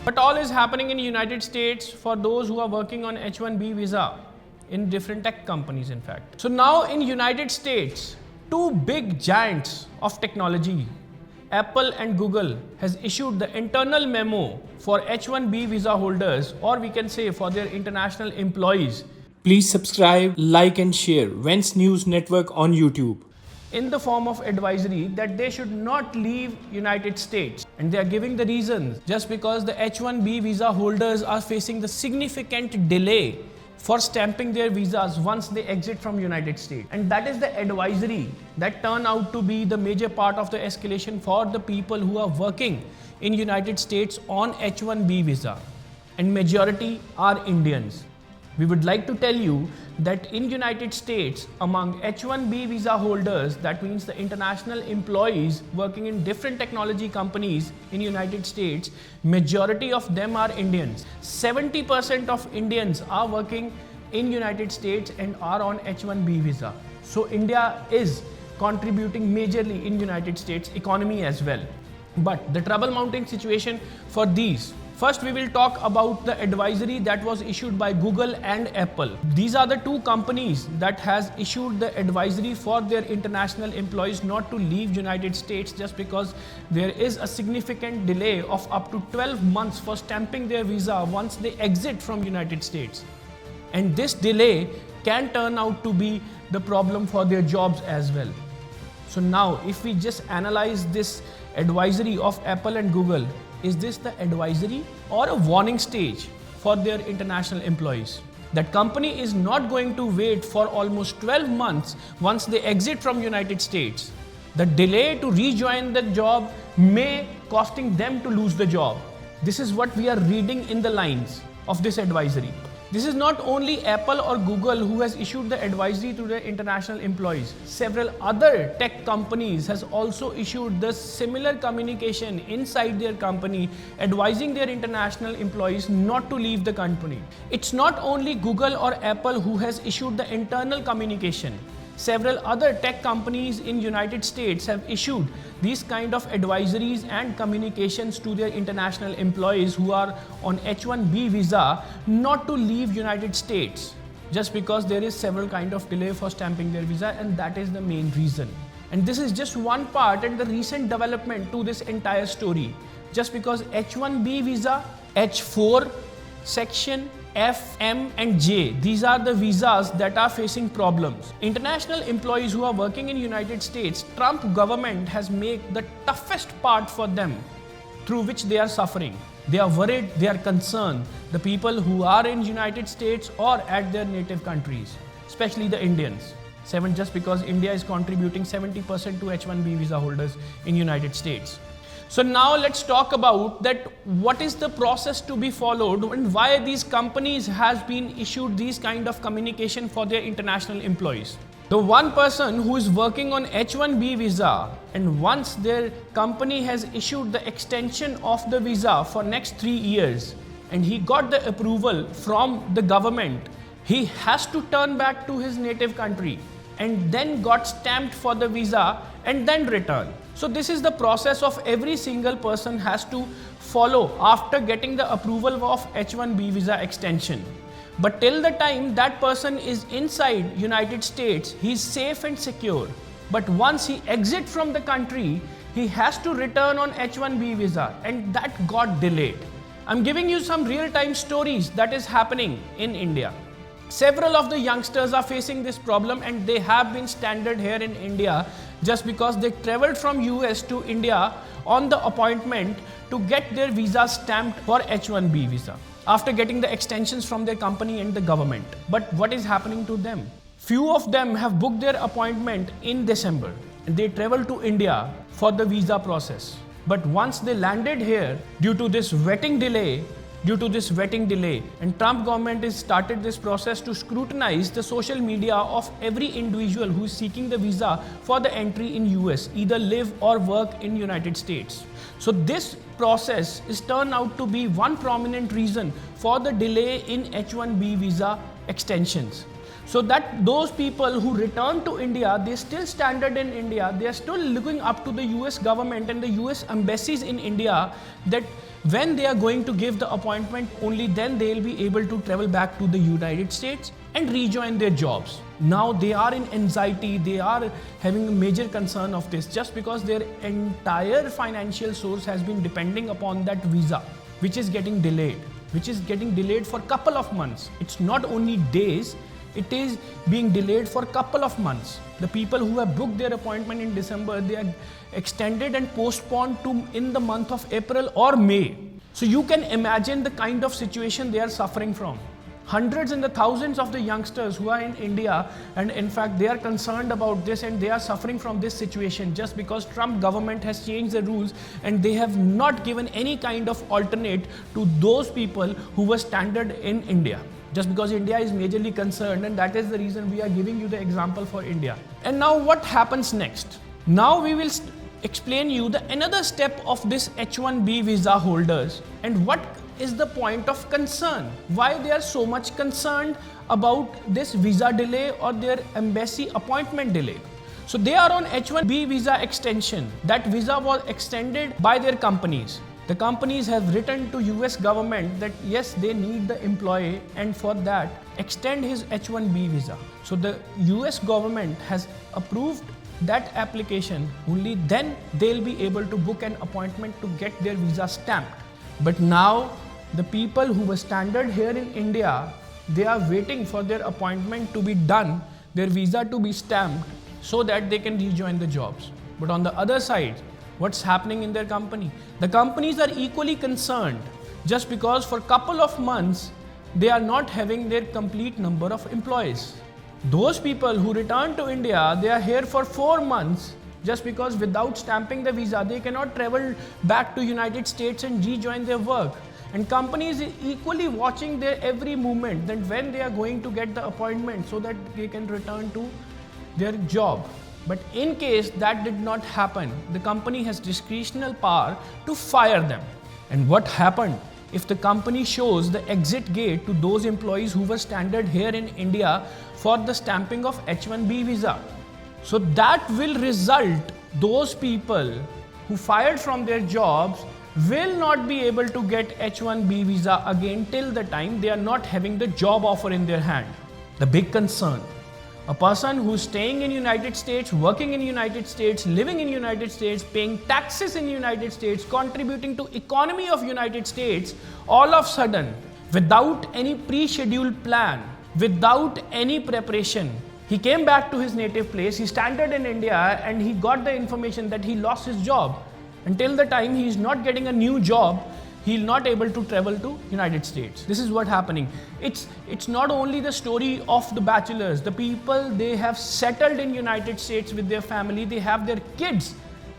But all is happening in United States for those who are working on H-1B visa in different tech companies, in fact. So now in United States, two big giants of technology, Apple and Google, has issued the internal memo for H-1B visa holders, or we can say for their international employees. Please subscribe, like and share Wens News Network on YouTube. In the form of advisory that they should not leave United States. And they are giving the reasons just because the H-1B visa holders are facing the significant delay for stamping their visas once they exit from United States. And that is the advisory that turned out to be the major part of the escalation for the people who are working in United States on H-1B visa. And majority are Indians. We would like to tell you that in United States, among H-1B visa holders, that means the international employees working in different technology companies in United States, majority of them are Indians. 70% of Indians are working in United States and are on H-1B visa. So India is contributing majorly in United States economy as well. But the trouble mounting situation for these. First, we will talk about the advisory that was issued by Google and Apple. These are the two companies that has issued the advisory for their international employees not to leave United States just because there is a significant delay of up to 12 months for stamping their visa once they exit from United States. And this delay can turn out to be the problem for their jobs as well. So now, if we just analyze this advisory of Apple and Google, is this the advisory or a warning stage for their international employees? That company is not going to wait for almost 12 months once they exit from United States. The delay to rejoin the job may costing them to lose the job. This is what we are reading in the lines of this advisory. This is not only Apple or Google who has issued the advisory to their international employees. Several other tech companies has also issued the similar communication inside their company advising their international employees not to leave the company. It's not only Google or Apple who has issued the internal communication. Several other tech companies in United States have issued these kind of advisories and communications to their international employees who are on H-1B visa not to leave United States just because there is several kind of delay for stamping their visa, and that is the main reason. And this is just one part and the recent development to this entire story. Just because H-1B visa, H-4 section, F, M and J, these are the visas that are facing problems. International employees who are working in United States, Trump government has made the toughest part for them through which they are suffering. They are worried, they are concerned, the people who are in United States or at their native countries, especially the Indians. Just because India is contributing 70% to H-1B visa holders in United States. So now let's talk about that what is the process to be followed and why these companies has been issued these kind of communication for their international employees. The one person who is working on H-1B visa, and once their company has issued the extension of the visa for next 3 years and he got the approval from the government, he has to turn back to his native country and then got stamped for the visa and then return. So this is the process of every single person has to follow after getting the approval of H-1B visa extension. But till the time that person is inside United States, he is safe and secure. But once he exits from the country, he has to return on H-1B visa, and that got delayed. I'm giving you some real-time stories that is happening in India. Several of the youngsters are facing this problem and they have been stranded here in India just because they traveled from US to India on the appointment to get their visa stamped for H-1B visa after getting the extensions from their company and the government. But what is happening to them? Few of them have booked their appointment in December and they traveled to India for the visa process. But once they landed here, due to this vetting delay, and Trump government has started this process to scrutinize the social media of every individual who is seeking the visa for the entry in US, either live or work in United States. So this process is turned out to be one prominent reason for the delay in H-1B visa extensions. So that those people who return to India, they still stranded in India, they are still looking up to the US government and the US embassies in India that when they are going to give the appointment, only then they will be able to travel back to the United States and rejoin their jobs. Now they are in anxiety, they are having a major concern of this just because their entire financial source has been depending upon that visa, which is getting delayed for a couple of months. It's not only days, it is being delayed for a couple of months. The people who have booked their appointment in December, they are extended and postponed to in the month of April or May. So you can imagine the kind of situation they are suffering from. Hundreds and the thousands of the youngsters who are in India, and in fact they are concerned about this and they are suffering from this situation just because Trump government has changed the rules and they have not given any kind of alternate to those people who were stranded in India. Just because India is majorly concerned, and that is the reason we are giving you the example for India. And now what happens next? Now we will explain you the another step of this H1B visa holders and what is the point of concern. Why they are so much concerned about this visa delay or their embassy appointment delay. So they are on H1B visa extension. That visa was extended by their companies. The companies have written to US government that yes, they need the employee and for that extend his H1B visa. So the US government has approved that application, only then they'll be able to book an appointment to get their visa stamped. But now the people who were stranded here in India, they are waiting for their appointment to be done, their visa to be stamped so that they can rejoin the jobs. But on the other side, what's happening in their company? The companies are equally concerned just because for a couple of months, they are not having their complete number of employees. Those people who return to India, they are here for 4 months just because without stamping the visa, they cannot travel back to United States and rejoin their work. And companies are equally watching their every movement that when they are going to get the appointment so that they can return to their job. But in case that did not happen, the company has discretional power to fire them. And what happened? If the company shows the exit gate to those employees who were stranded here in India for the stamping of H1B visa, so that will result those people who fired from their jobs will not be able to get H1B visa again till the time they are not having the job offer in their hand. The big concern. A person who's staying in United States, working in United States, living in United States, paying taxes in United States, contributing to economy of United States, all of a sudden, without any pre-scheduled plan, without any preparation, he came back to his native place, he stranded in India and he got the information that he lost his job. Until the time he is not getting a new job, he'll not able to travel to United States. This is what happening. It's not only the story of the bachelors, the people they have settled in United States with their family, they have their kids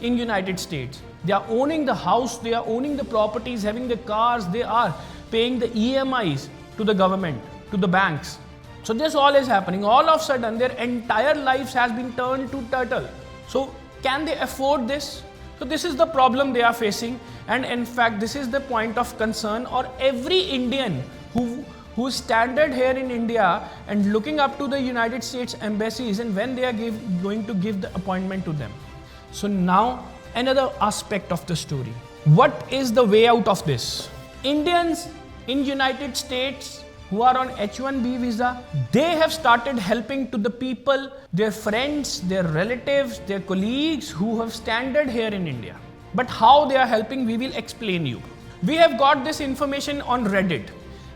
in United States. They are owning the house, they are owning the properties, having the cars, they are paying the EMIs to the government, to the banks. So this all is happening. All of a sudden their entire lives has been turned to turtle. So can they afford this? So this is the problem they are facing, and in fact this is the point of concern or every Indian who is stranded here in India and looking up to the United States embassies and when they are going to give the appointment to them. So now another aspect of the story. What is the way out of this? Indians in United States who are on H1B visa, they have started helping to the people, their friends, their relatives, their colleagues who have stranded here in India. But how they are helping, we will explain you. We have got this information on Reddit.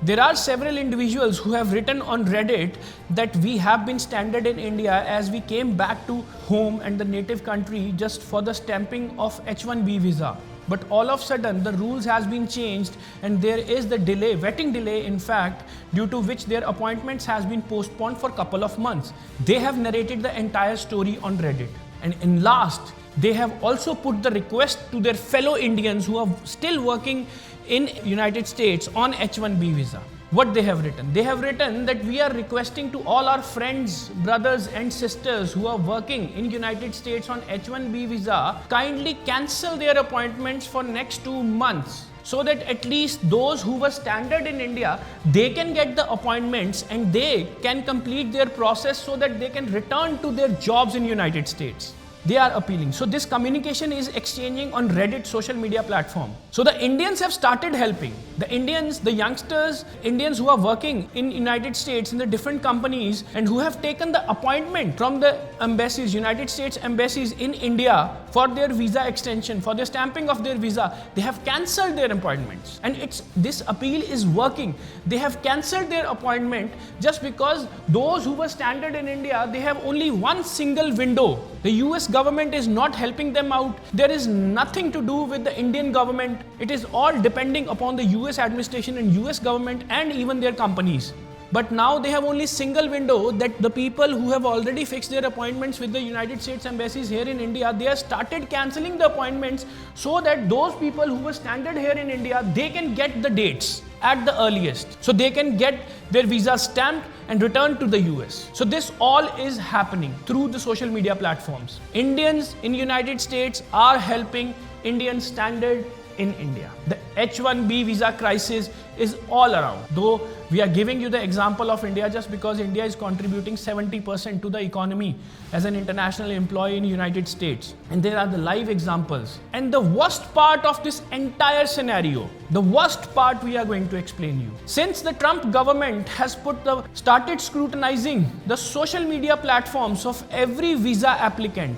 There are several individuals who have written on Reddit that we have been stranded in India as we came back to home and the native country just for the stamping of H1B visa. But all of a sudden the rules has been changed and there is the delay, vetting delay in fact, due to which their appointments has been postponed for a couple of months. They have narrated the entire story on Reddit. And in last, they have also put the request to their fellow Indians who are still working in United States on H1B visa. what they have written. They have written that we are requesting to all our friends, brothers and sisters who are working in United States on H1B visa, kindly cancel their appointments for next 2 months, so that at least those who were standard in India, they can get the appointments and they can complete their process so that they can return to their jobs in United States. They are appealing. So this communication is exchanging on Reddit social media platform. So the Indians have started helping. The Indians, the youngsters, Indians who are working in United States in the different companies and who have taken the appointment from the embassies, United States embassies in India for their visa extension, for the stamping of their visa, they have cancelled their appointments. And this appeal is working. They have cancelled their appointment just because those who were standard in India, they have only one single window. The US government is not helping them out. There is nothing to do with the Indian government. It is all depending upon the US administration and US government and even their companies. But now they have only single window that the people who have already fixed their appointments with the United States embassies here in India, they have started cancelling the appointments so that those people who were standard here in India, they can get the dates at the earliest. So they can get their visa stamped and return to the US. So this all is happening through the social media platforms. Indians in United States are helping Indians standard in India. The H1B visa crisis is all around. Though we are giving you the example of India just because India is contributing 70% to the economy as an international employee in United States. And there are the live examples. And the worst part of this entire scenario, the worst part we are going to explain you. Since the Trump government has started scrutinizing the social media platforms of every visa applicant,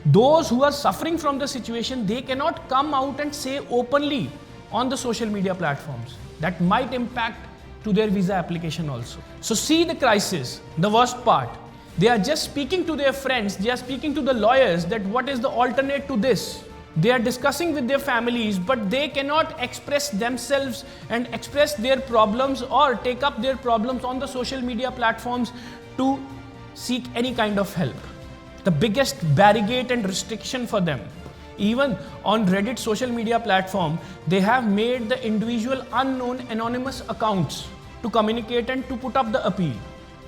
those who are suffering from the situation, they cannot come out and say openly on the social media platforms. That might impact to their visa application also. So see the crisis, the worst part. They are just speaking to their friends, they are speaking to the lawyers that what is the alternate to this. They are discussing with their families, but they cannot express themselves and express their problems or take up their problems on the social media platforms to seek any kind of help. The biggest barricade and restriction for them. Even on Reddit social media platform, they have made the individual unknown anonymous accounts to communicate and to put up the appeal.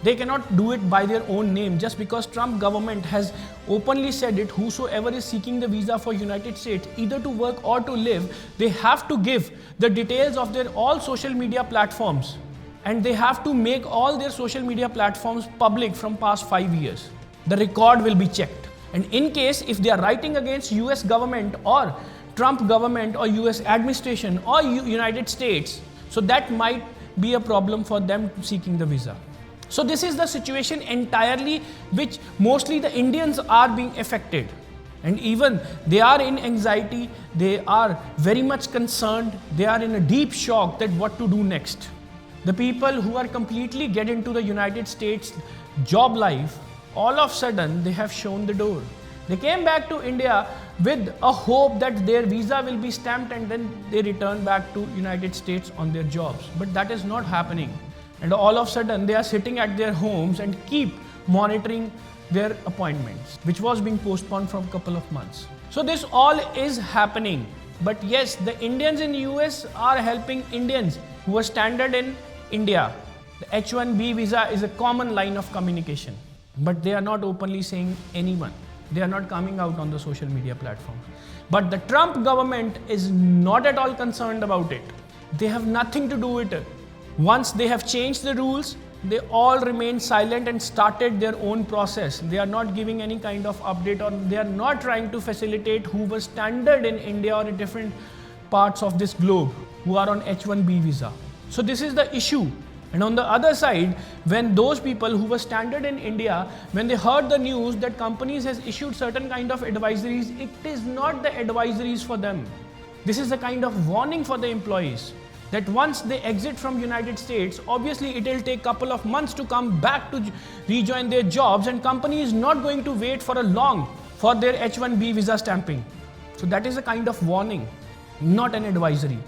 They cannot do it by their own name just because Trump government has openly said it. Whosoever is seeking the visa for United States, either to work or to live, they have to give the details of their all social media platforms, and they have to make all their social media platforms public from past 5 years. The record will be checked. And in case if they are writing against US government or Trump government or US administration or United States, so that might be a problem for them seeking the visa. So this is the situation entirely which mostly the Indians are being affected. And even they are in anxiety, they are very much concerned, they are in a deep shock that what to do next. The people who are completely get into the United States job life, all of a sudden they have shown the door. They came back to India with a hope that their visa will be stamped and then they return back to United States on their jobs. But that is not happening. And all of a sudden they are sitting at their homes and keep monitoring their appointments, which was being postponed from a couple of months. So this all is happening. But yes, the Indians in US are helping Indians who are standard in India. The H-1B visa is a common line of communication. But they are not openly saying anyone. They are not coming out on the social media platform. But the Trump government is not at all concerned about it. They have nothing to do with it. Once they have changed the rules, they all remain silent and started their own process. They are not giving any kind of update, or they are not trying to facilitate who was standard in India or in different parts of this globe who are on H-1B visa. So this is the issue. And on the other side, when those people who were standard in India, when they heard the news that companies has issued certain kind of advisories, it is not the advisories for them. This is a kind of warning for the employees that once they exit from United States, obviously it will take couple of months to come back to rejoin their jobs, and company is not going to wait for a long for their H-1B visa stamping. So that is a kind of warning, not an advisory.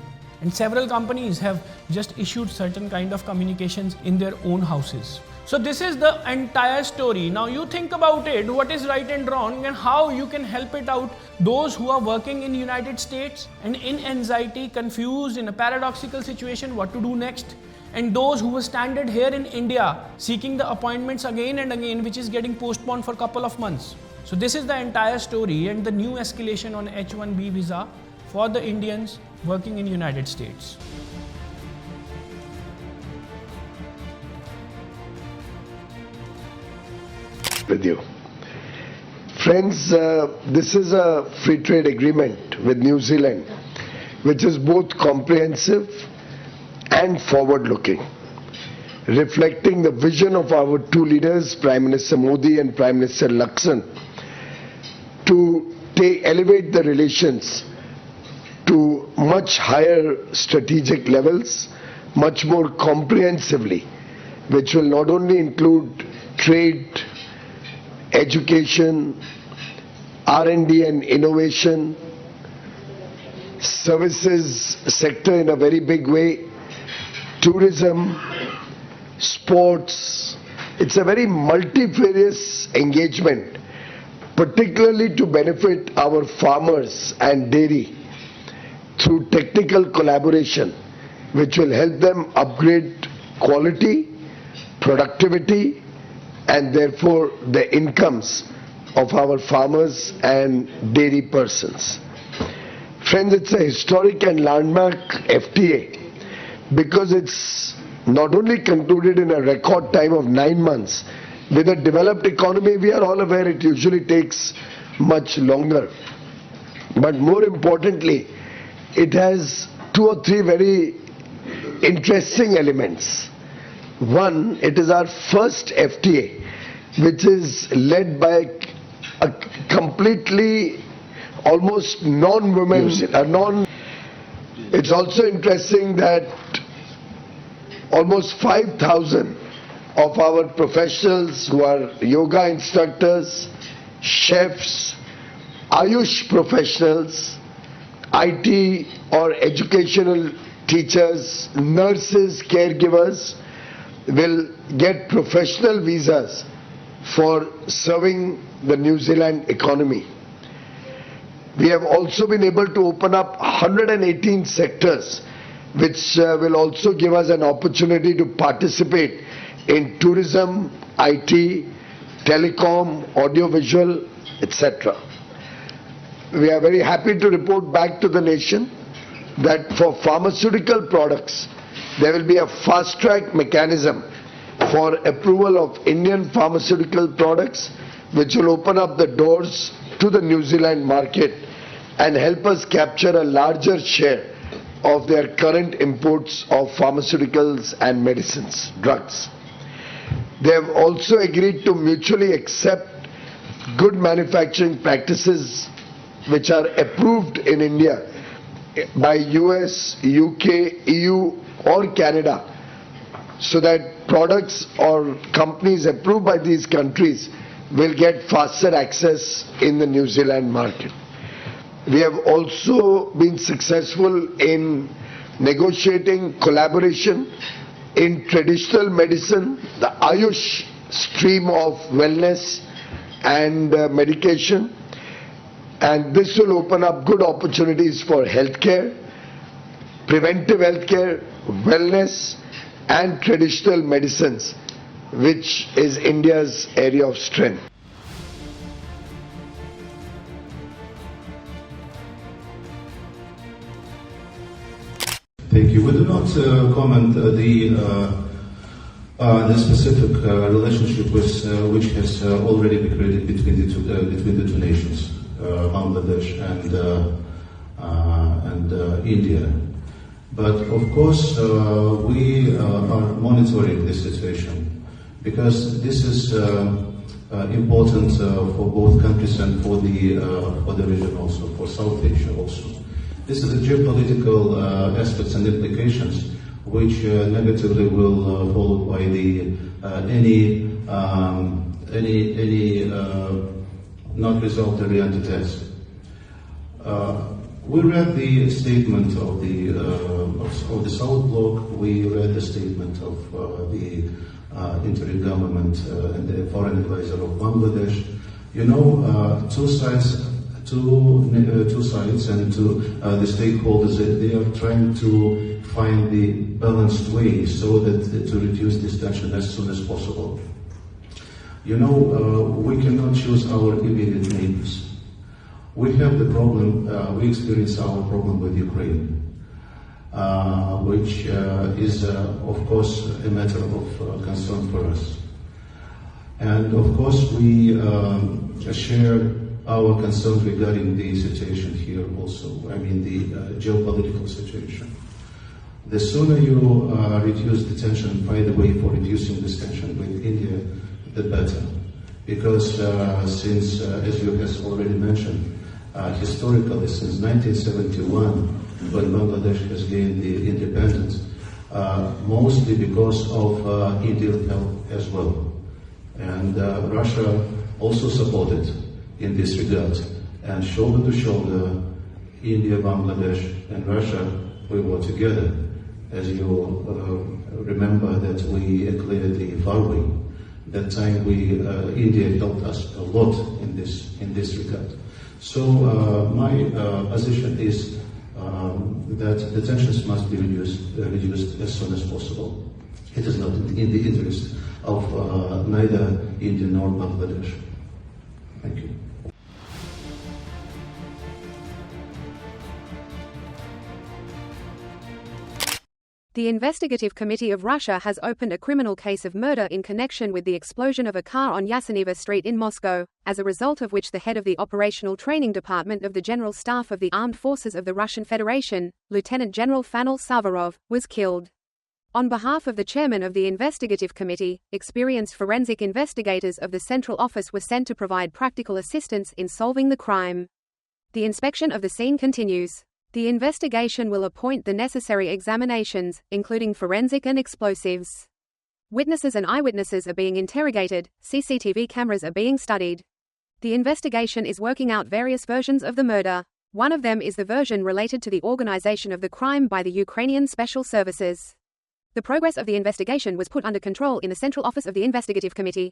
And several companies have just issued certain kind of communications in their own houses. So this is the entire story. Now you think about it, what is right and wrong and how you can help it out. Those who are working in United States and in anxiety, confused, in a paradoxical situation, what to do next. and those who were stranded here in India seeking the appointments again and again, which is getting postponed for a couple of months. So this is the entire story and the new escalation on H-1B visa for the Indians working in United States. With you. Friends, this is a free trade agreement with New Zealand, which is both comprehensive and forward-looking, reflecting the vision of our two leaders, Prime Minister Modi and Prime Minister Lakson, to elevate the relations to much higher strategic levels, much more comprehensively, which will not only include trade, education, R&D and innovation, services sector in a very big way, tourism, sports. It's a very multifarious engagement, particularly to benefit our farmers and dairy through technical collaboration, which will help them upgrade quality, productivity, and therefore the incomes of our farmers and dairy persons. Friends, it's a historic and landmark FTA because it's not only concluded in a record time of 9 months. With a developed economy, we are all aware it usually takes much longer. But more importantly, it has 2 or 3 very interesting elements. One, it is our first FTA which is led by a completely almost non-women, It's also interesting that almost 5,000 of our professionals who are yoga instructors, chefs, Ayush professionals, IT or educational teachers, nurses, caregivers will get professional visas for serving the New Zealand economy. We have also been able to open up 118 sectors which will also give us an opportunity to participate in tourism, IT, telecom, audiovisual, etc. We are very happy to report back to the nation that for pharmaceutical products, there will be a fast-track mechanism for approval of Indian pharmaceutical products, which will open up the doors to the New Zealand market and help us capture a larger share of their current imports of pharmaceuticals and medicines, drugs. They have also agreed to mutually accept good manufacturing practices which are approved in India by US, UK, EU or Canada, so that products or companies approved by these countries will get faster access in the New Zealand market. We have also been successful in negotiating collaboration in traditional medicine, the Ayush stream of wellness and medication, and this will open up good opportunities for healthcare, preventive healthcare, wellness and traditional medicines, which is India's area of strength. Thank you. We do not comment the specific relationship which has already been created between the two nations, Bangladesh and India. But of course, we are monitoring this situation because this is important for both countries and for the region also, for South Asia also. This is the geopolitical aspects and implications which negatively will follow by the any not resolved reality test. We read the statement of the South Bloc. We read the statement of the interim government and the foreign advisor of Bangladesh. You know, two sides and to the stakeholders, they are trying to find the balanced way so that to reduce this tension as soon as possible. You know, we cannot choose our immediate neighbors. We have the problem, we experience our problem with Ukraine, which is, of course, a matter of concern for us. And of course, we share our concerns regarding the situation here also, I mean the geopolitical situation. The sooner you reduce the tension, find a way for reducing this tension with India, the better. Because since, as you have already mentioned, historically since 1971, when Bangladesh has gained the independence, mostly because of Indian help as well. And Russia also supported in this regard. And shoulder to shoulder, India, Bangladesh, and Russia, we were together. As you remember that we cleared the Farway. That time India helped us a lot in this regard. So my position is that the tensions must be reduced as soon as possible. It is not in the interest of neither India nor Bangladesh. Thank you. The Investigative Committee of Russia has opened a criminal case of murder in connection with the explosion of a car on Yaseneva Street in Moscow, as a result of which the head of the Operational Training Department of the General Staff of the Armed Forces of the Russian Federation, Lieutenant General Fanil Savarov, was killed. On behalf of the chairman of the Investigative Committee, experienced forensic investigators of the Central Office were sent to provide practical assistance in solving the crime. The inspection of the scene continues. The investigation will appoint the necessary examinations, including forensic and explosives. Witnesses and eyewitnesses are being interrogated, CCTV cameras are being studied. The investigation is working out various versions of the murder. One of them is the version related to the organization of the crime by the Ukrainian Special Services. The progress of the investigation was put under control in the Central Office of the Investigative Committee.